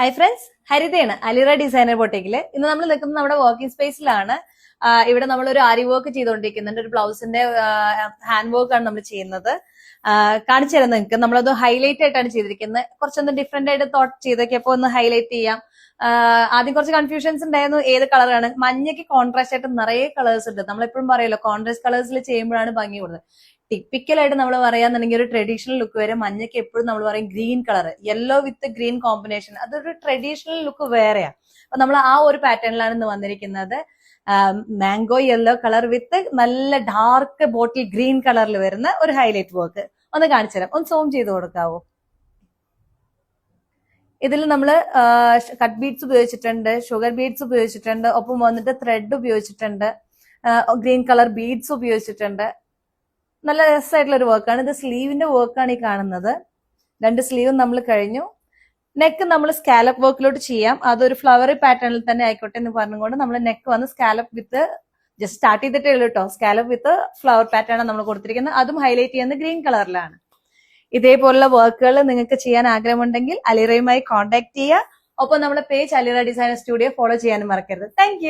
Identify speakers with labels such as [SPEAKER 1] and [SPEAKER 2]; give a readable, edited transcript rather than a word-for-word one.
[SPEAKER 1] Hi friends, ഹരിതയാണ് Alira designer ബൊട്ടിക്കില്. ഇന്ന് നമ്മൾ നിൽക്കുന്നത് നമ്മുടെ വർക്കിംഗ് സ്പേസിലാണ്. ഇവിടെ നമ്മൾ ഒരു ആരി വർക്ക് ചെയ്തുകൊണ്ടിരിക്കുന്നുണ്ട്. ഒരു ബ്ലൗസിന്റെ ഹാൻഡ് വർക്ക് ആണ് നമ്മൾ ചെയ്യുന്നത്. കാണിച്ചു തരാം നിങ്ങൾക്ക്. നമ്മളത് ഹൈലൈറ്റ് ആയിട്ടാണ് ചെയ്തിരിക്കുന്നത്. കുറച്ചൊന്ന് ഡിഫറെന്റ് ആയിട്ട് തോട്ട് ചെയ്തൊക്കെയപ്പോ ഒന്ന് ഹൈലൈറ്റ് ചെയ്യാം. ആദ്യം കുറച്ച് കൺഫ്യൂഷൻസ് ഉണ്ടായിരുന്നു, ഏത് കളറാണ്. മഞ്ഞയ്ക്ക് കോൺട്രാസ്റ്റ് ആയിട്ട് നിറയെ കളേഴ്സ് ഉണ്ട്. നമ്മളെപ്പോഴും പറയല്ലോ, കോൺട്രാസ്റ്റ് കളേഴ്സിൽ ചെയ്യുമ്പോഴാണ് ഭംഗി കൂടുതൽ. ടിപ്പിക്കലായിട്ട് നമ്മൾ പറയാന്നുണ്ടെങ്കിൽ ഒരു ട്രഡീഷണൽ ലുക്ക് വരെ മഞ്ഞയ്ക്ക് എപ്പോഴും നമ്മൾ പറയും ഗ്രീൻ കളർ, യെല്ലോ വിത്ത് ഗ്രീൻ കോമ്പിനേഷൻ. അതൊരു ട്രഡീഷണൽ ലുക്ക് വേറെയാണ്. അപ്പൊ നമ്മൾ ആ ഒരു പാറ്റേണിലാണ് ഇന്ന് വന്നിരിക്കുന്നത്. മാംഗോ യെല്ലോ കളർ വിത്ത് നല്ല ഡാർക്ക് ബോട്ടിൽ ഗ്രീൻ കളറിൽ വരുന്ന ഒരു ഹൈലൈറ്റ് വർക്ക് ഒന്ന് കാണിച്ചു തരാം. ഒന്ന് സൂം ചെയ്ത് കൊടുക്കാവോ? ഇതിൽ നമ്മൾ കട്ട് ബീഡ്സ് ഉപയോഗിച്ചിട്ടുണ്ട്, ഷുഗർ ബീഡ്സ് ഉപയോഗിച്ചിട്ടുണ്ട്, ഒപ്പം വന്നിട്ട് ത്രെഡ് ഉപയോഗിച്ചിട്ടുണ്ട്, ഗ്രീൻ കളർ ബീഡ്സ് ഉപയോഗിച്ചിട്ടുണ്ട്. നല്ല രസമായിട്ടുള്ള ഒരു വർക്കാണ്. ഇത് സ്ലീവിന്റെ വർക്കാണ് ഈ കാണുന്നത്. 2 സ്ലീവും നമ്മൾ കഴിഞ്ഞു. നെക്ക് നമ്മൾ സ്കാലപ്പ് വർക്കിലോട്ട് ചെയ്യാം. അതൊരു ഫ്ലവറി പാറ്റേണിൽ തന്നെ ആയിക്കോട്ടെ എന്ന് പറഞ്ഞുകൊണ്ട് നമ്മൾ നെക്ക് വന്ന് സ്കാലപ്പ് വിത്ത് ജസ്റ്റ് സ്റ്റാർട്ട് ചെയ്തിട്ടേ ഉള്ളൂ കേട്ടോ. സ്കാലപ്പ് വിത്ത് ഫ്ലവർ പാറ്റേൺ ആണ് നമ്മൾ കൊടുത്തിരിക്കുന്നത്. അതും ഹൈലൈറ്റ് ചെയ്യുന്നത് ഗ്രീൻ കളറിലാണ്. ഇതേപോലുള്ള വർക്കുകൾ നിങ്ങൾക്ക് ചെയ്യാൻ ആഗ്രഹമുണ്ടെങ്കിൽ അലിറയുമായി കോൺടാക്ട് ചെയ്യുക. ഒപ്പം നമ്മുടെ പേജ് അലിറ ഡിസൈനർ സ്റ്റുഡിയോ ഫോളോ ചെയ്യാനും മറക്കരുത്. താങ്ക്